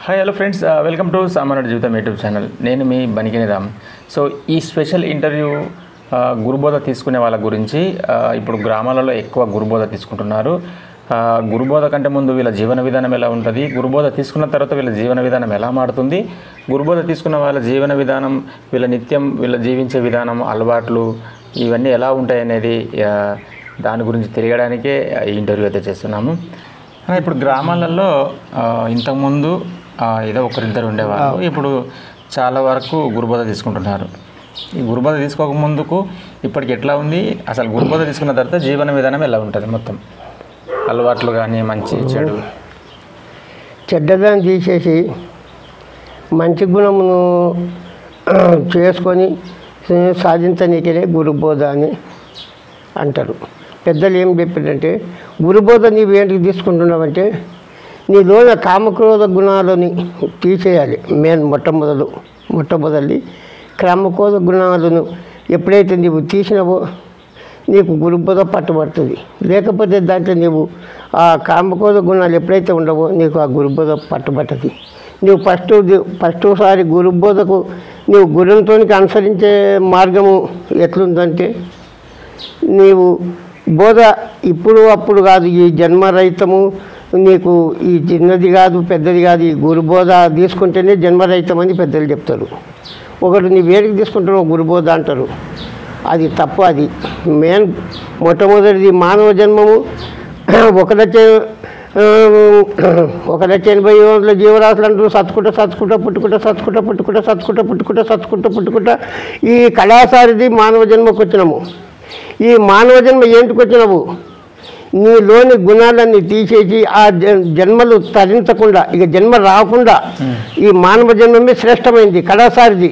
Hi hello friends, welcome to సామాన్యుడి జీవితం YouTube channel. నేను మీ బనికిని రామ్. సో ఈ స్పెషల్ ఇంటర్వ్యూ గురుబోధ తీసుకునే వాళ్ళ గురించి. ఇప్పుడు గ్రామాలలో ఎక్కువ గురుబోధ తీసుకుంటున్నారు. గురుబోధ కంటే ముందు వీళ్ళ జీవన విధానం ఎలా ఉంటుంది, గురుబోధ తీసుకున్న తర్వాత వీళ్ళ జీవన విధానం ఎలా మారుతుంది, గురుబోధ తీసుకున్న వాళ్ళ జీవన విధానం, వీళ్ళ నిత్యం వీళ్ళ జీవించే విధానం, అలవాట్లు ఇవన్నీ ఎలా ఉంటాయి అనేది దాని గురించి తెలియడానికే ఈ ఇంటర్వ్యూ అయితే చేస్తున్నాము. ఇప్పుడు గ్రామాలలో ఇంతకుముందు ఏదో ఒకరిద్దరు ఉండేవారు, ఇప్పుడు చాలా వరకు గురుబోధ తీసుకుంటున్నారు. ఈ గురుబోధ తీసుకోక ముందుకు ఇప్పటికి ఎట్లా ఉంది, అసలు గురుబోధ తీసుకున్న తర్వాత జీవన విధానం ఎలా ఉంటుంది, మొత్తం అలవాట్లు కానీ మంచి చెడు చెడ్డదాన్ని తీసేసి మంచి గుణమును చేసుకొని సాధించనీకే గురుబోధ అని అంటారు. పెద్దలు ఏం చెప్పారంటే, గురుబోధ నీవు ఏంటికి తీసుకుంటున్నావంటే నీలోన కామక్రోధ గుణాలని తీసేయాలి. మొట్టమొదటి కామక్రోధ గుణాలను ఎప్పుడైతే నీవు తీసినావో నీకు గురుబోధ పట్టుబడుతుంది. లేకపోతే దాంట్లో నీవు ఆ కామక్రోధ గుణాలు ఎప్పుడైతే ఉండవో నీకు ఆ గురుబోధ పట్టుబట్టది. నీవు ఫస్ట్సారి గురుబోధకు నీవు గురువుతో అనుసరించే మార్గము ఎట్లుందంటే, నీవు బోధ ఇప్పుడు అప్పుడు కాదు, ఈ జన్మరహితము, నీకు ఈ చిన్నది కాదు పెద్దది కాదు, ఈ గురుబోధ తీసుకుంటేనే జన్మరహితం అని పెద్దలు చెప్తారు. ఒకటి నీ వేడికి తీసుకుంటున్నావు గురుబోధ అంటారు, అది తప్పు. అది మొట్టమొదటిది మానవ జన్మము. 1,80,000 జీవరాశులు అంటారు. సత్తుకుంటా ఈ కళాసారిది మానవ జన్మకు వచ్చినాము. ఈ మానవ జన్మ ఏంటికి వచ్చినావు, నీలోని గుణాలన్నీ తీసేసి ఆ జన్మలు తరించకుండా, ఇక జన్మ రాకుండా ఈ మానవ జన్మమే శ్రేష్టమైంది, కళాసారిది.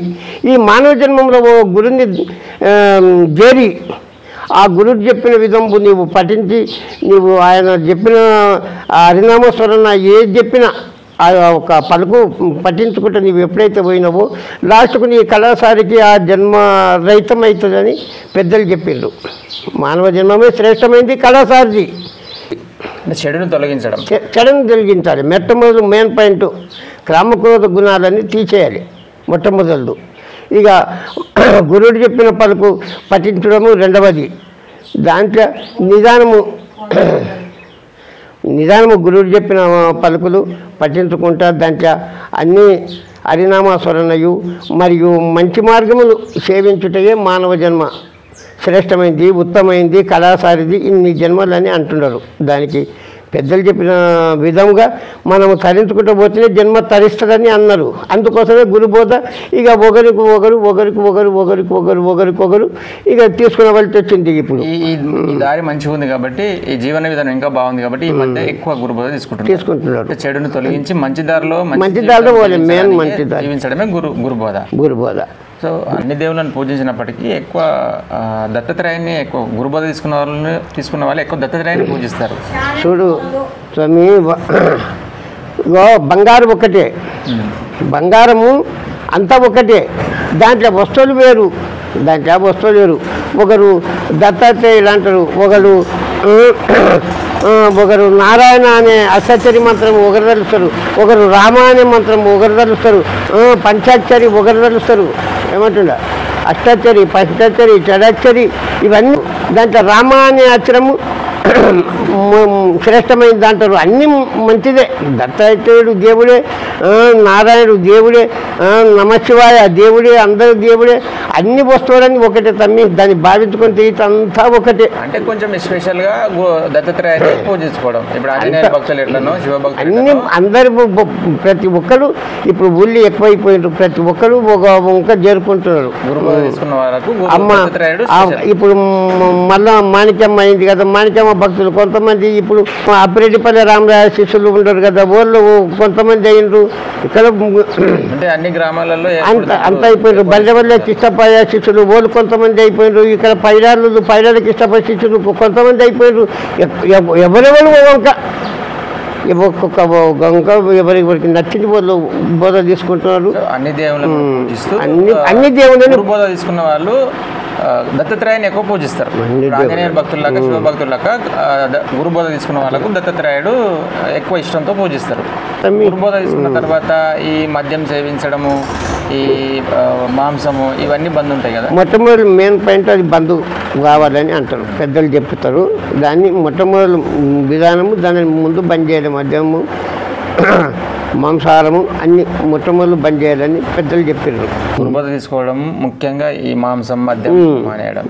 ఈ మానవ జన్మంలో ఓ గురుని చేరి ఆ గురువు చెప్పిన విధంబు నీవు పఠించి, నీవు ఆయన చెప్పిన హరినామస్మరణ ఏది చెప్పినా ఆ ఒక పలుకు పఠించుకుంటే నీవు ఎప్పుడైతే పోయినావో లాస్ట్కు నీ కళాసారికి ఆ జన్మ రహితం అవుతుందని పెద్దలు చెప్పిండ్రు. మానవ జన్మమే శ్రేష్టమైంది, కళాసారిది. చెడును తొలగించాలి. మొట్టమొదటి మెయిన్ పాయింట్ కామక్రోధ గుణాలన్నీ తీసేయాలి మొట్టమొదలు. ఇక గురువుడు చెప్పిన పలుకు పఠించడము రెండవది. దాంట్లో నిదానము గురువుడు చెప్పిన పలుకులు పఠించుకుంటా దాంట్లో అన్నీ హరినామస్మరణయు మరియు మంచి మార్గములు సేవించుటయే మానవ జన్మ శ్రేష్టమైంది, ఉత్తమైంది, కళాసారిది, ఇన్ని జన్మలని అంటున్నారు. దానికి పెద్దలు చెప్పిన విధంగా మనము తరించుకుంటూ పోతేనే జన్మ తరిస్తుందని అన్నారు. అందుకోసమే గురుబోధ ఇక ఒకరికి ఇక తీసుకునే వాళ్ళకి వచ్చింది. ఇప్పుడు ఈ దారి మంచిగా ఉంది కాబట్టి, ఈ జీవన విధానం ఇంకా బాగుంది కాబట్టి ఈ మధ్య ఎక్కువ గురుబోధ తీసుకుంటున్నారు. చెడును తొలగించి మంచి దారిలో పోలే మెయిన్ మంచి దారి జీవించడమే గురుబోధ. సో అన్ని దేవుళ్ళని పూజించినప్పటికీ ఎక్కువ దత్తాత్రేయాన్ని, ఎక్కువ గురుబోధ తీసుకున్న వాళ్ళు ఎక్కువ దత్తాత్రేయాన్ని పూజిస్తారు. చూడు స్వామి, బంగారం ఒక్కటే, బంగారము అంతా ఒకటే, దాంట్లో వస్తువులు వేరు. ఒకరు దత్తాత్రేయులు అంటారు, ఒకరు నారాయణ అనే అష్టచరి మంత్రం ఒకరు తలుస్తారు, ఒకరు రామ అనే మంత్రం ఒకరు తలుస్తారు, పంచాక్షరి ఒకరు తలుస్తారు. ఏమంటుండ అష్టాచరి, పంచాక్షరి, షడాక్షరి ఇవన్నీ. దాంట్లో రామ అనే అక్షరము శ్రేష్టమైనది అంటారు. అన్నీ మంచిదే. దత్తాత్రేయుడు దేవుడే, నారాయణుడు దేవుడే, నమశివాయ దేవుడే, అందరూ దేవుడే. అన్ని వస్తువులన్నీ ఒకటే తమ్మి, దాన్ని భావించుకొని తీయటంతా ఒకటే. అంటే కొంచెం స్పెషల్గా దత్తాత్రేయాన్ని పూజించుకోవడం. ఇప్పుడు ఆంజనేయ భక్తులు ఎట్లనో శివభక్తులు అన్ని అందరు ప్రతి ఒక్కరు ఇప్పుడు ఊళ్ళో ఎక్కువైపోయినారు. ప్రతి ఒక్కరు ఒక చేరుకుంటున్నారు. గురుబోధ తీసుకున్న వాళ్ళకు అమ్మ ఇప్పుడు మళ్ళా మాణిక్యమ్మ అయింది కదా, మాణిక్యమ్మ భక్తులు కొంతమంది. ఇప్పుడు అప్పిరెడ్డిపల్లి రామరాయ శిష్యులు ఉంటారు కదా, వాళ్ళు కొంతమంది అయినరు. ఇక్కడ అంటే అన్ని గ్రామాలలో అంత అయిపోయినారు. బల్లెవల్లే కృష్ణప్ప శిష్యులు వాళ్ళు కొంతమంది అయిపోయినారు. ఇక్కడ పైరాలకి ఇష్టపడే శిష్యులు కొంతమంది అయిపోయినారు. ఎవరెవరు ఒక్కొక్క ఎవరికి నచ్చింది బోధ తీసుకుంటున్నారు. అన్ని దేవుళ్ళని అన్ని దేవుళ్ళని బోధ తీసుకున్న వాళ్ళు దత్తాత్రేయాన్ని ఎక్కువ పూజిస్తారు. ఆంజనేయ భక్తుల్లాగా శివ భక్తుల్లాగా గురుబోధ తీసుకున్న వాళ్ళకు దత్తాత్రేయుడు ఎక్కువ ఇష్టంతో పూజిస్తారు. గురుబోధ తీసుకున్న తర్వాత ఈ మద్యం సేవించడము, ఈ మాంసము ఇవన్నీ బంద్ ఉంటాయి కదా. మొట్టమొదటి మెయిన్ పాయింట్ అది బంద్ కావాలని అంటారు, పెద్దలు చెప్తారు. దాన్ని మొట్టమొదటి విధానము దాని ముందు బంద్ చేయడం, మద్యము మాంసాహారము అన్ని మొట్టమొదటి బంద్ చేయాలని పెద్దలు చెప్పారు. గురుబోధ తీసుకోవడం ముఖ్యంగా ఈ మాంసం మద్యం మానేయడం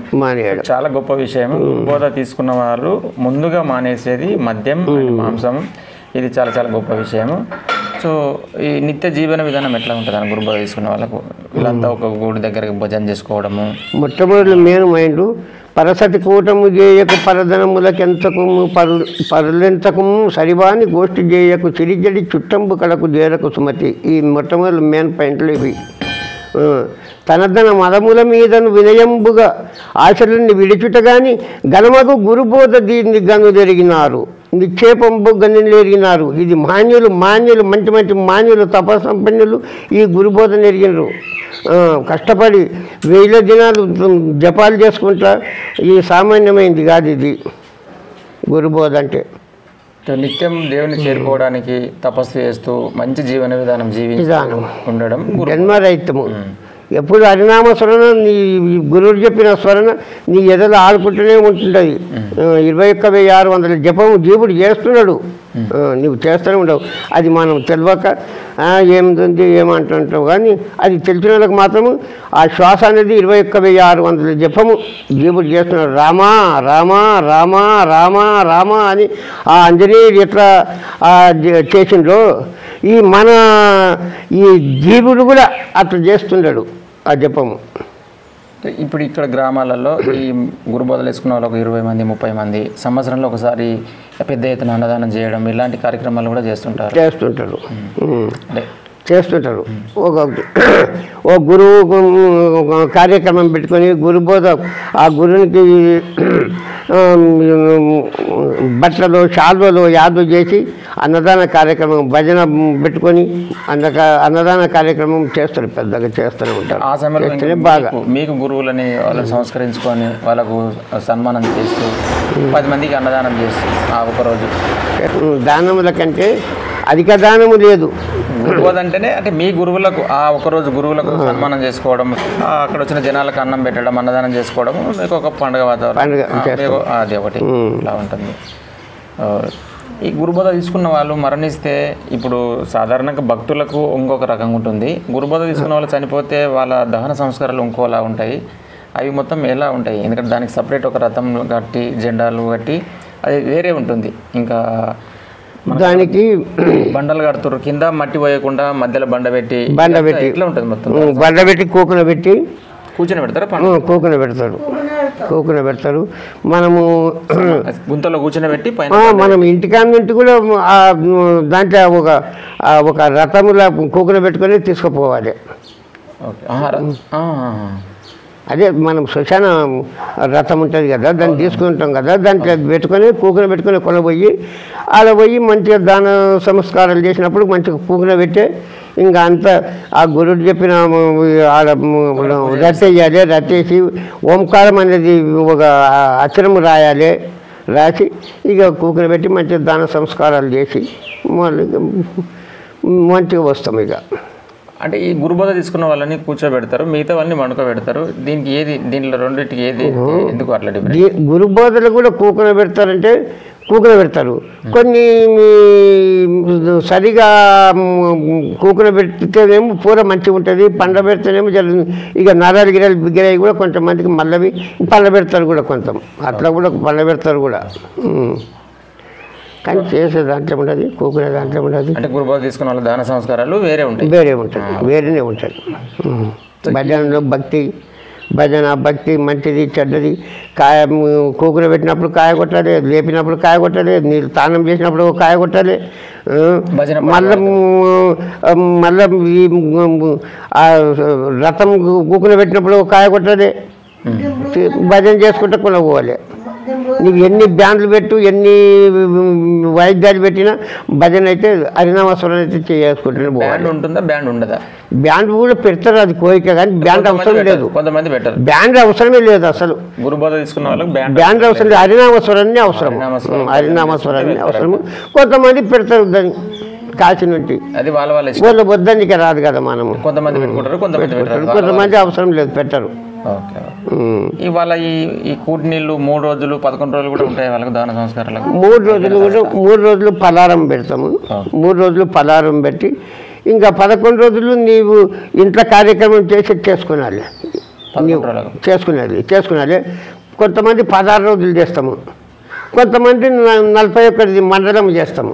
చాలా గొప్ప విషయం. గురుబోధ తీసుకున్న వాళ్ళు ముందుగా మానేసేది మద్యం మాంసం, ఇది చాలా చాలా గొప్ప విషయము. సో ఈ నిత్య జీవన విధానం ఎట్లా ఉంటుంది అని గురుబోధ తీసుకున్న వాళ్ళకు? వీళ్ళంతా ఒక గుడి దగ్గరికి భజన చేసుకోవడము. మొట్టమొదటి మెయిన్ మైండ్ పరసతి కూటము చేయకు పరధనములకెంతకు పరులెంతకము సరివాని గోష్ఠి చేయకు చిరిజడి చుట్టంబు కడకు చేరకు సుమతి. ఈ మొట్టమొదటి మెయిన్ పాయింట్లు ఇవి. తనదన మదముల మీదను వినయంబుగా ఆశలన్నీ విడిచుట గాని గణమగు గురుబోధ దీన్ని గను జరిగినారు, నిక్షేపంబు గనినెరిగినారు. ఇది మాన్యులు మంచి మంచి మాన్యులు తపసంపన్నులు ఈ గురుబోధ నెరిగినారు. కష్టపడి 1000 దినాలు జపాలు చేసుకుంటా, ఈ సామాన్యమైంది కాదు ఇది గురుబోధ అంటే. నిత్యం దేవుని చేరుకోవడానికి తపస్సు చేస్తూ మంచి జీవన విధానం ఉండడం జన్మరహితము. ఎప్పుడు హరినామ స్మరణ, నీ గురువు చెప్పిన స్మరణ నీ ఎదలు ఆడుకుంటూనే ఉంటుంటుంది. 21,600 జపము జీవుడు చేస్తున్నాడు, నువ్వు చేస్తూనే ఉండవు. అది మనం తెలియక ఏమింది ఏమంటుంటావు, కానీ అది తెలిసిన వాళ్ళకి మాత్రము ఆ శ్వాస అనేది 21,600 జపము జీవుడు చేస్తున్నాడు. రామా రామా రామా రామా రామా అని ఆ ఆంజనేయుడు ఎట్లా చేసిండ్రో ఈ జీవుడు కూడా అట్లా చేస్తున్నాడు ఆ జపము. ఇప్పుడు ఇక్కడ గ్రామాలలో ఈ గురుబోధలు వేసుకున్న వాళ్ళకు 20 మంది 30 మంది సంవత్సరంలో ఒకసారి పెద్ద ఎత్తున అన్నదానం చేయడం ఇలాంటి కార్యక్రమాలు కూడా చేస్తుంటారు. ఓ గురువు కార్యక్రమం పెట్టుకొని గురుబోధ ఆ గురువునికి బట్టలు శాల్వలు యాదు చేసి అన్నదాన కార్యక్రమం భజన పెట్టుకొని అన్నదాన కార్యక్రమం చేస్తారు, పెద్దగా చేస్తూనే ఉంటారు. ఆ సమయంలో బాగా మీకు గురువులని వాళ్ళని సంస్కరించుకొని వాళ్ళకు సన్మానం చేస్తూ 10 మందికి అన్నదానం చేస్తూ ఆ ఒకరోజు దానముల కంటే అధిక దానము లేదు. గురుబోధ అంటేనే అంటే మీ గురువులకు ఆ ఒకరోజు గురువులకు సన్మానం చేసుకోవడం, అక్కడ వచ్చిన జనాలకు అన్నం పెట్టడం, అన్నదానం చేసుకోవడం మీకు ఒక పండుగ వాతావరణం, అది ఒకటి ఇలా ఉంటుంది. ఈ గురుబోధ తీసుకున్న వాళ్ళు మరణిస్తే ఇప్పుడు సాధారణంగా భక్తులకు ఇంకొక రకంగా ఉంటుంది, గురుబోధ తీసుకున్న వాళ్ళు చనిపోతే వాళ్ళ దహన సంస్కారాలు ఇంకోలా ఉంటాయి. అవి మొత్తం ఎలా ఉంటాయి? ఎందుకంటే దానికి సపరేట్ ఒక రథం కట్టి జెండాలు కట్టి అది వేరే ఉంటుంది. ఇంకా దానికి బండలు కడుతురు, కింద మట్టి పోయకుండా మధ్యలో బండ పెట్టి ఎట్లా ఉంటుంది? మొత్తం బండ పెట్టి కూకున పెట్టి కూర్చొని పెడతారు, కూకున పెడతారు. మనము గుంతలో కూర్చొని పెట్టి మనం ఇంటికాడ నుండి కూడా దాంట్లో ఒక రథములా కూకున పెట్టుకొని తీసుకుపోవాలి. అదే మనం శ్మశాన రథం ఉంటుంది కదా, దాన్ని తీసుకుంటాం కదా, దాంట్లో పెట్టుకొని కూకున పెట్టుకొని కొనబోయి అలా పోయి మంచిగా దాన సంస్కారాలు చేసినప్పుడు మంచిగా కూకున పెట్టే ఇంకా అంతా ఆ గురుడు చెప్పిన రత్తేయాలి. రత్తేసి ఓంకారం అనేది ఒక అక్షరము రాసి ఇక కూకున పెట్టి మంచిగా దాన సంస్కారాలు చేసి మళ్ళీ మంచిగా వస్తాం. ఇక అంటే ఈ గురుబోధ తీసుకున్న వాళ్ళని కూర్చోబెడతారు, మిగతా వాళ్ళని వండుకోబెడతారు. దీనికి ఏది, దీంట్లో రెండింటికి ఏది ఎందుకు అట్లా? గురుబోధలు కూడా కూకున పెడతారంటే కూకున పెడతారు, కొన్ని సరిగా కూకున పెడితేనేమో పూర మంచిగా ఉంటుంది, పండ్ల పెడితేనేమో ఇక నరాలు గిరాలు బిగ్గరాయి కూడా కొంతమందికి మళ్ళీ పండ్ల పెడతారు కూడా, కొంత అట్లా కూడా పండ్ల పెడతారు కూడా. కానీ చేసే దాంట్లో ఉండదు, కూకునే దాంట్లో ఉండదు. అంటే గురుబోధ తీసుకున్న వాళ్ళ దాన సంస్కారాలు వేరేనే ఉంటాయి. భజనలో భక్తి మంచిది చెడ్డది. కాయ కూకున పెట్టినప్పుడు కాయ కొట్టాలి, లేపినప్పుడు కాయ కొట్టాలి, నీళ్ళు స్నానం చేసినప్పుడు కాయ కొట్టాలి, మళ్ళీ రథం కూకున పెట్టినప్పుడు కాయ కొట్టాలి, భజన చేసుకుంటే కొనపోవాలి. నీకు ఎన్ని బ్యాండ్లు పెట్టు, ఎన్ని వాయిద్యాలు పెట్టినా భజన అయితే హరినామస్వరం అయితే చేసుకుంటూనే బ్యాండ్ ఉంటుందా, బ్యాండ్ ఉండదా? బ్యాండ్ కూడా పెడతారు, అది కోరిక, కానీ బ్యాండ్ అవసరం లేదు. కొంతమంది పెట్టారు, బ్యాండ్ అవసరమే లేదు అసలు. గురుబోధ తీసుకున్న వాళ్ళకి బ్యాండ్ అవసరం లేదు, హరినామస్వరాన్ని అవసరం, హరినామస్వరాన్ని అవసరము. కొంతమంది పెడతారు దాన్ని కాశీ నుండి, అది వాళ్ళ వాళ్ళ వద్దనికి రాదు కదా మనము. కొంతమంది పెట్టుకుంటారు, కొంతమంది అవసరం లేదు, పెట్టరు. ఇవాళ ఈ కూటి నీళ్ళు 3 రోజులు 11 రోజులు కూడా ఉంటాయి వాళ్ళకి దాన సంస్కారాలకు. 3 రోజులు కూడా 3 రోజులు పలారం పెడతాము. 3 రోజులు పలారం పెట్టి ఇంకా 11 రోజులు నీవు ఇంట్లో కార్యక్రమం చేసుకునాలి. చేసుకునాలి. కొంతమంది 16 రోజులు చేస్తాము, కొంతమంది 41 మండలం చేస్తాము.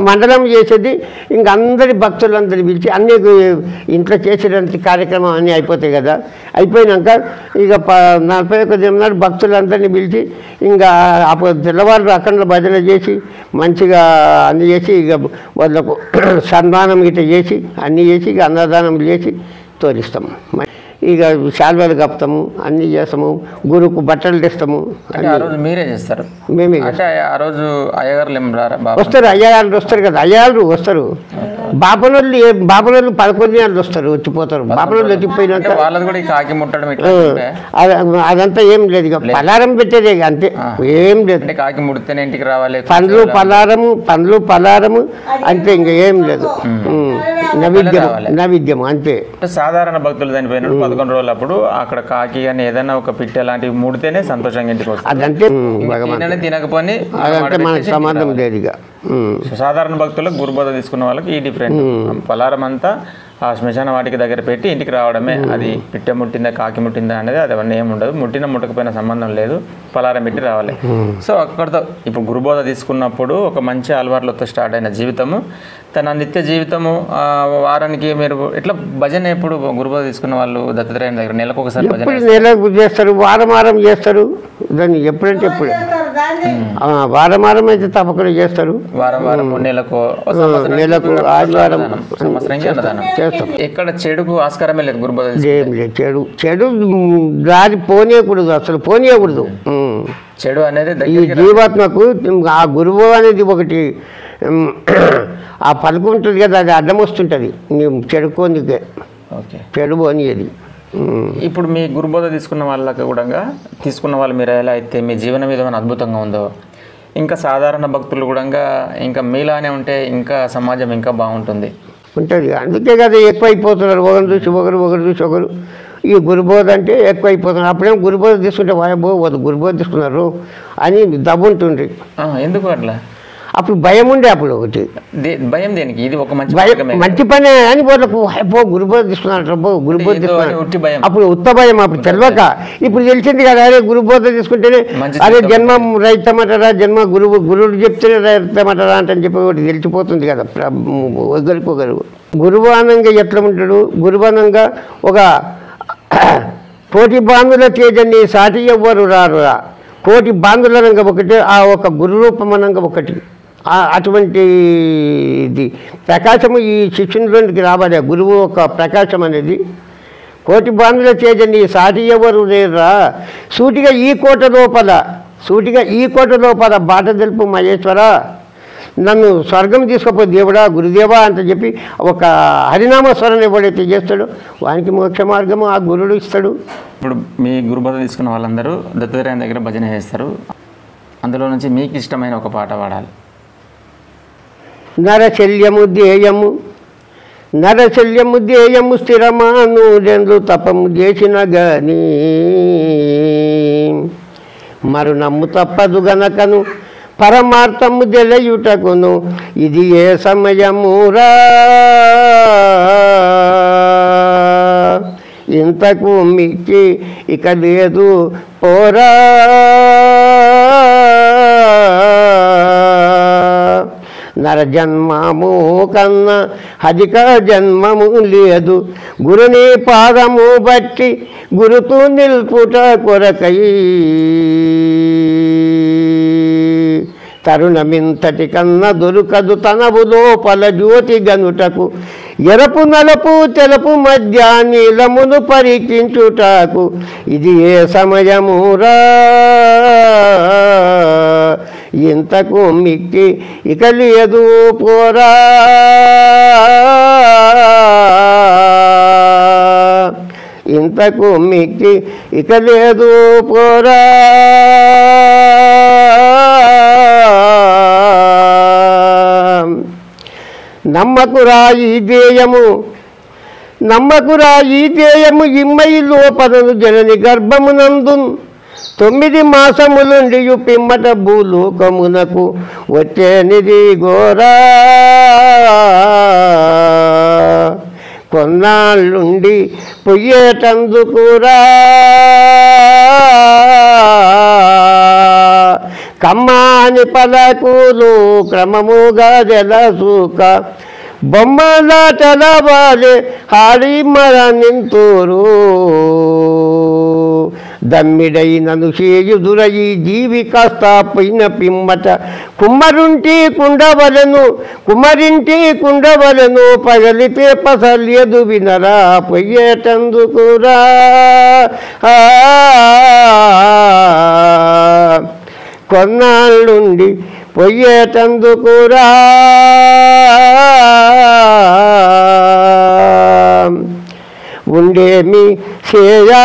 మండలం చేసేది ఇంకా అందరి భక్తులందరి పిలిచి అన్ని ఇంట్లో చేసేటువంటి కార్యక్రమం అన్నీ అయిపోతాయి కదా. అయిపోయినాక ఇక 41 దినం నాడు భక్తులందరినీ పిలిచి ఇంకా అప్పుడు తెల్లవారు అక్కడ భజన చేసి మంచిగా అన్నీ చేసి ఇక వాళ్ళకు సన్మానం ఇట్లా చేసి అన్నీ చేసి ఇక అన్నదానం చేసి తోలిస్తాము. ఇక శాల్వాలు కప్పుతాము, అన్నీ చేస్తాము, గురువుకు బట్టలు తెస్తాము. మీరే చేస్తారు? మేమే. ఆ రోజు అయ్యగారులు వస్తారు, అయ్యగారులు వస్తారు కదా, అయ్యగారులు వస్తారు. బాపనోళ్ళు 11 గంటలు వస్తారు, వచ్చిపోతారు. బాపనోళ్ళు వచ్చిపోయినాక అదంతా ఏం లేదు, ఇక పలారం పెట్టేదే అంతే, ఏం లేదు. కాకి ముడితేనే ఇంటికి రావాలి, పండ్లు పలారము అంతే, ఇంకా ఏం లేదు. నైవేద్యము అంతే. సాధారణ భక్తులు చనిపోయిన 11 రోజులు అప్పుడు అక్కడ కాకి అని ఏదైనా ఒక పిట్టె లాంటివి ముడితేనే సంతోషంగా ఇంటికి వస్తుంది. అదంతే, తినకపోని అదంటే మనకు సంబంధం లేదు. ఇక సాధారణ భక్తులకు గురుబోధ తీసుకున్న వాళ్ళకి ఈ డిఫరెంట్. పలారం అంతా ఆ శ్మశాన వాటికి దగ్గర పెట్టి ఇంటికి రావడమే. అది పిట్టె ముట్టిందా కాకి ముట్టిందా అనేది అది అవన్నీ ఏమి ఉండదు, ముట్టకపోయినా సంబంధం లేదు, పలారం పెట్టి రావాలి. సో అక్కడితో ఇప్పుడు గురుబోధ తీసుకున్నప్పుడు ఒక మంచి అలవాట్లతో స్టార్ట్ అయిన జీవితము, తన నిత్య జీవితము వారానికి మీరు ఇట్లా భజన ఎప్పుడు గురుబోధ తీసుకున్న వాళ్ళు దత్తాత్రేయుని దగ్గర నెలకు ఒకసారి నెలకు చేస్తారు, వారం చేస్తారు దాన్ని, ఎప్పుడంటే ఎప్పుడు వారం అయితే తప్పకుండా చేస్తారు. వారం నెలకు ఆదివారం చేస్తాం. ఎక్కడ చెడుకు ఆస్కారమే లేదు గురుబోధ. ఏం లేదు, చెడు దారి పోనీయకూడదు, అసలు పోనీయకూడదు. చెడు అనేది ఈ జీవాత్మకు ఆ గురువు అనేది ఒకటి ఆ పలుకు ఉంటుంది కదా, అది అడ్డం వస్తుంటుంది చెడుకోనికే, చెడు పోనీయది. ఇప్పుడు మీ గురుబోధ తీసుకున్న వాళ్ళకి కూడా తీసుకున్న వాళ్ళు మీరు ఎలా అయితే మీ జీవన విధానం అద్భుతంగా ఉందో, ఇంకా సాధారణ భక్తులు కూడా ఇంకా మీలానే ఉంటే ఇంకా సమాజం ఇంకా బాగుంటుంది ఉంటుంది. అందుకే కదా ఎక్కువ అయిపోతున్నారు, ఒకరు చూసి ఒకరు. ఈ గురుబోధ అంటే ఎక్కువ అయిపోతున్నారు. అప్పుడేమో గురుబోధ తీసుకుంటే వాయబో గురుబోధ తీసుకున్నారు అని దబ్బుంటుండ్రి. ఎందుకు అట్లా? అప్పుడు భయం ఉండే, అప్పుడు ఒకటి భయం. దేనికి? ఇది ఒక మంచి పనే అని వాళ్ళకు గురుబోధ తీసుకున్నారు, గురుబోధ తీసుకున్నారు. అప్పుడు ఉత్త భయం, అప్పుడు తెలియక. ఇప్పుడు తెలిసింది కదా, అరే గురుబోధ తీసుకుంటేనే అరే జన్మ రైతమంటారా, జన్మ గురువుడు చెప్తేనే రైతమంటారా అంటే చెప్పి ఒకటి తెలిసిపోతుంది కదా ఒకరికొకరు. గురువానంగా ఎట్లా ఉంటాడు? గురువానంగా ఒక కోటి బాంధుల తేజన్ని సాటి ఎవ్వరు రారురా, కోటి బాంధులనంగా ఒకటి, ఆ ఒక గురు రూపమనంగా ఒకటి. అటువంటి ఇది ప్రకాశము ఈ శిక్షణలోనికి రావాలి. గురువు ఒక ప్రకాశం అనేది. కోటి బాంధుల తేజన్ని సాటి ఎవరు లేరా, సూటిగా ఈ కోట లోపల బాట తెలుపు మహేశ్వర, నన్ను స్వర్గం తీసుకుపో దేవుడా, గురుదేవా ಅಂತ చెప్పి ఒక హరినామస్వరం ఎవడైతే చేస్తాడో వానికి మోక్ష మార్గము ఆ గురుడు ఇస్తాడు. ఇప్పుడు మీ గురుబోధ తీసుకున్న వాళ్ళందరూ దత్తాత్రేయుని దగ్గర భజన చేస్తారు, అందులో నుంచి మీకు ఇష్టమైన ఒక పాట పాడాలి. నరశల్యము ధ్యేయము స్థిరమాను రెండు తపము చేసిన గాని మరునమ్ము తప్పదు గనకను పరమార్థము తెలియుటకును ఇది ఏ సమయమురా, ఇంతకు మిక్కి ఇక లేదు పోరా, నరజన్మము కన్నా అధిక జన్మము లేదు, గురుని పాదము బట్టి గురుతూ నిల్పుట కొరకై తరుణమింతటి కన్నా దొరకదు తనవు లోపల జ్యోతి గనుటకు, ఎరపు నలుపు తెలుపు మధ్య నీలమును పరికించుటకు ఇది ఏ సమయమురా. ఇంతకు మిక్కి ఇక లేదు పోరా, ఇంతకు మిక్కి ఇక లేదు పోరా, నమ్మకురా ఈ ధ్యేయము, నమ్మకురా ఈ ధ్యేయము, ఇమ్మై లోపలను జనని గర్భమునందున్ 9 మాసములుండియు పిమ్మట భూలోకమునకు వచ్చేనిది ఘోరా, కొన్నాళ్ళుండి పొయ్యేటందుకురా, కమ్మాని పలకులు క్రమముగా జలసూక బొమ్మలాటల వాలే హాడి మరణింతురు, దమ్మిడైనను చేయుదురయి జీవి కాస్త పోయిన పిమ్మట కుమ్మరుంటి కుండవలను, కుమ్మరింటి కుండవలను పగలితే పసల్యదు వినరా పొయ్యేటందుకురా, కొన్నాళ్ళుండి పొయ్యేటందుకురా, ఉండేమి చేయా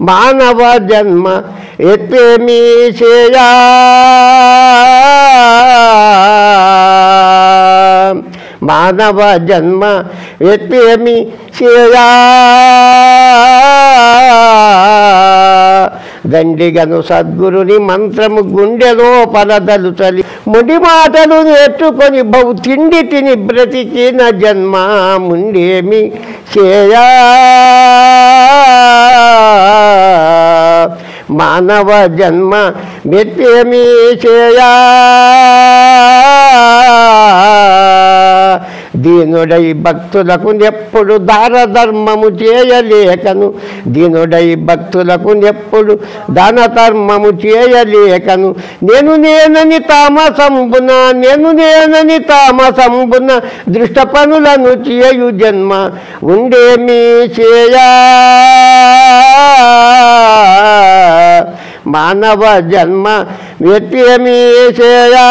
మానవ జన్మ ఎత్తేమి చేయా, మానవ జన్మ ఎత్తేమి చేయా, దండిగను సద్గురుని మంత్రము గుండెలో పలదలుచలి ముడి మాటలు నేర్చుకొని బహు తిండి తిని బ్రతికిన జన్మ ముండేమి చేయా, మానవ జన్మ ఎత్తేమి చేయా, దీనుడై భక్తులకు ఎప్పుడు దాన ధర్మము చేయలేకను, దీనుడై భక్తులకు ఎప్పుడు దాన ధర్మము చేయలేకను, నేనని తామసంబున, నేనని తామసంబున దృష్ట పనులను చేయు జన్మ ఉండేమి చేయా, మానవ జన్మ ఎత్తేమి చేయా,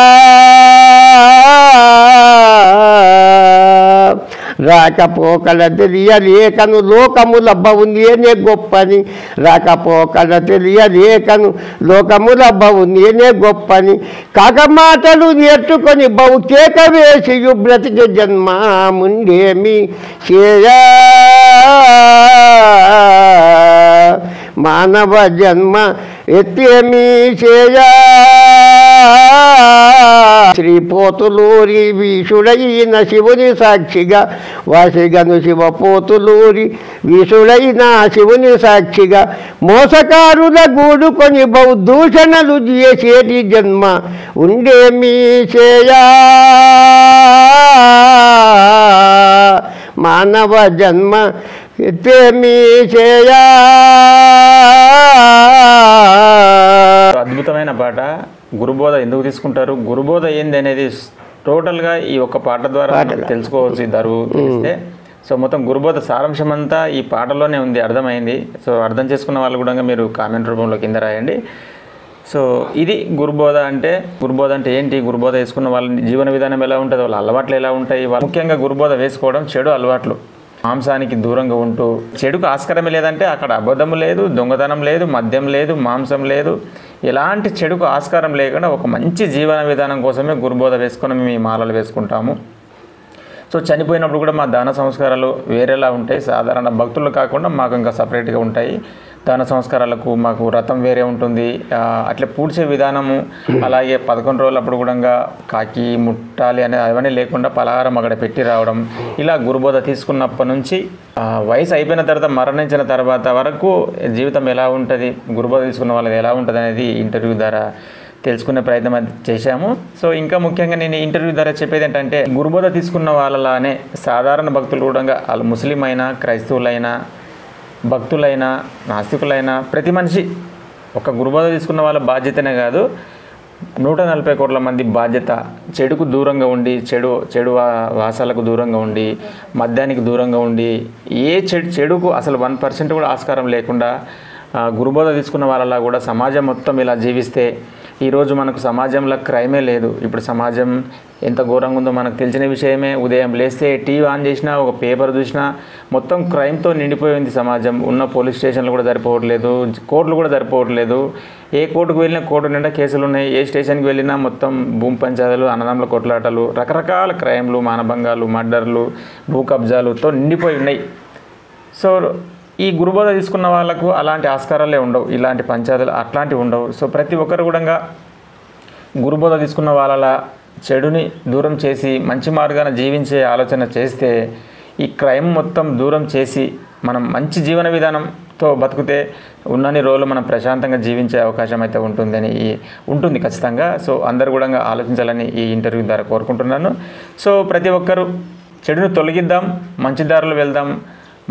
రాకపోకల తెలియలేకను లోకముల బహు నేనే గొప్పని, రాకపోకల తెలియలేకను లోకముల బహు నేనే గొప్పని, కాక మాటలు నేర్చుకొని బహు కేక వేసియు బ్రతికి జన్మ ముండేమి చేయా, మానవ జన్మ ఎత్తేమి చేయా, శ్రీపోతులూరి వీషుడైన శివుని సాక్షిగా వాసిగను శివపోతులూరి వీషుడైన శివుని సాక్షిగా మోసకారుల గూడుకొని బహు దూషణలు చేసేటి జన్మ ఉండేమి చేయా, మానవ జన్మ ఎత్తేమి చేయా. అద్భుతమైన పాట. గురుబోధ ఎందుకు తీసుకుంటారు, గురుబోధ ఏంది అనేది టోటల్గా ఈ ఒక్క పాట ద్వారా తెలుసుకోవచ్చు. దరువు తెలిస్తే సో మొత్తం గురుబోధ సారాంశం అంతా ఈ పాటలోనే ఉంది, అర్థమైంది. సో అర్థం చేసుకున్న వాళ్ళు కూడా మీరు కామెంట్ రూపంలో కింద రాయండి. సో ఇది గురుబోధ అంటే. గురుబోధ అంటే ఏంటి, గురుబోధ వేసుకున్న వాళ్ళ జీవన విధానం ఎలా ఉంటుంది, వాళ్ళ అలవాట్లు ఎలా ఉంటాయి. ముఖ్యంగా గురుబోధ వేసుకోవడం చెడు అలవాట్లు, మాంసానికి దూరంగా ఉంటూ, చెడుకు ఆస్కారమే లేదంటే అక్కడ అబద్ధం లేదు, దొంగతనం లేదు, మద్యం లేదు, మాంసం లేదు, ఎలాంటి చెడుకు ఆస్కారం లేకుండా ఒక మంచి జీవన విధానం కోసమే గురుబోధ వేసుకొని మేము ఈ మాలలు వేసుకుంటాము. సో చనిపోయినప్పుడు కూడా మా దాన సంస్కారాలు వేరేలా ఉంటాయి. సాధారణ భక్తులు కాకుండా మాకు ఇంకా సపరేట్గా ఉంటాయి. దాన సంస్కారాలకు మాకు వ్రతం వేరే ఉంటుంది. అట్లా పూడ్చే విధానము, అలాగే 11 రోజులప్పుడు కూడా కాకి ముట్టాలి అనేది అవన్నీ లేకుండా పలహారం అక్కడ పెట్టి రావడం, ఇలా గురుబోధ తీసుకున్నప్పటి నుంచి వయసు అయిపోయిన తర్వాత మరణించిన తర్వాత వరకు జీవితం ఎలా ఉంటుంది, గురుబోధ తీసుకున్న వాళ్ళది ఎలా ఉంటుంది అనేది ఇంటర్వ్యూ ద్వారా తెలుసుకునే ప్రయత్నం చేశాము. సో ఇంకా ముఖ్యంగా నేను ఇంటర్వ్యూ ద్వారా చెప్పేది ఏంటంటే, గురుబోధ తీసుకున్న వాళ్ళలానే సాధారణ భక్తులు కూడా, వాళ్ళు ముస్లిం అయినా, క్రైస్తవులైనా, భక్తులైనా, నాస్తికులైనా, ప్రతి మనిషి ఒక గురుబోధ తీసుకున్న వాళ్ళ బాధ్యతనే కాదు, 140 కోట్ల మంది బాధ్యత. చెడుకు దూరంగా ఉండి, చెడు వాసాలకు దూరంగా ఉండి, మద్యానికి దూరంగా ఉండి, ఏ చెడుకు అసలు 1% కూడా ఆస్కారం లేకుండా గురుబోధ తీసుకున్న వాళ్ళలా కూడా సమాజం మొత్తం ఇలా జీవిస్తే ఈరోజు మనకు సమాజంలో క్రైమే లేదు. ఇప్పుడు సమాజం ఎంత ఘోరంగా ఉందో మనకు తెలిసిన విషయమే. ఉదయం లేస్తే టీవీ ఆన్ చేసినా, ఒక పేపర్ చూసినా మొత్తం క్రైమ్తో నిండిపోయింది సమాజం. ఉన్న పోలీస్ స్టేషన్లు కూడా సరిపోవట్లేదు, కోర్టులు కూడా సరిపోవట్లేదు. ఏ కోర్టుకు వెళ్ళినా కోర్టు నిండా కేసులు ఉన్నాయి. ఏ స్టేషన్కి వెళ్ళినా మొత్తం భూమి పంచాయతీలు, అన్నదమ్ముల కొట్లాటలు, రకరకాల క్రైమ్లు, మానభంగాలు, మర్డర్లు, భూ కబ్జాలతో నిండిపోయి ఉన్నాయి. సో ఈ గురుబోధ తీసుకున్న వాళ్ళకు అలాంటి ఆస్కారాలే ఉండవు, ఇలాంటి పంచాయతీలు అట్లాంటివి ఉండవు. సో ప్రతి ఒక్కరు కూడా గురుబోధ తీసుకున్న వాళ్ళ చెడుని దూరం చేసి మంచి మార్గాన జీవించే ఆలోచన చేస్తే ఈ క్రైమ్ మొత్తం దూరం చేసి మనం మంచి జీవన విధానంతో బతికితే ఉన్నన్ని రోజులు మనం ప్రశాంతంగా జీవించే అవకాశం అయితే ఉంటుంది ఖచ్చితంగా. సో అందరు కూడా ఆలోచించాలని ఈ ఇంటర్వ్యూ ద్వారా కోరుకుంటున్నాను. సో ప్రతి ఒక్కరూ చెడును తొలగిద్దాం, మంచి దారిలో వెళ్దాం.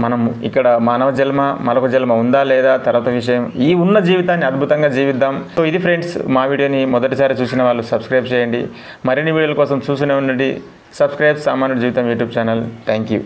మనం ఇక్కడ మానవ జన్మ, మరొక జన్మ ఉందా లేదా తర్వాత విషయం. ఈ ఉన్న జీవితాన్ని అద్భుతంగా జీవిద్దాం. సో ఇది ఫ్రెండ్స్, మా వీడియోని మొదటిసారి చూసిన వాళ్ళు సబ్స్క్రైబ్ చేయండి. మరిన్ని వీడియోల కోసం చూస్తూనే ఉండండి. సబ్స్క్రైబ్ సామాన్యుడి జీవితం యూట్యూబ్ ఛానల్. Thank you.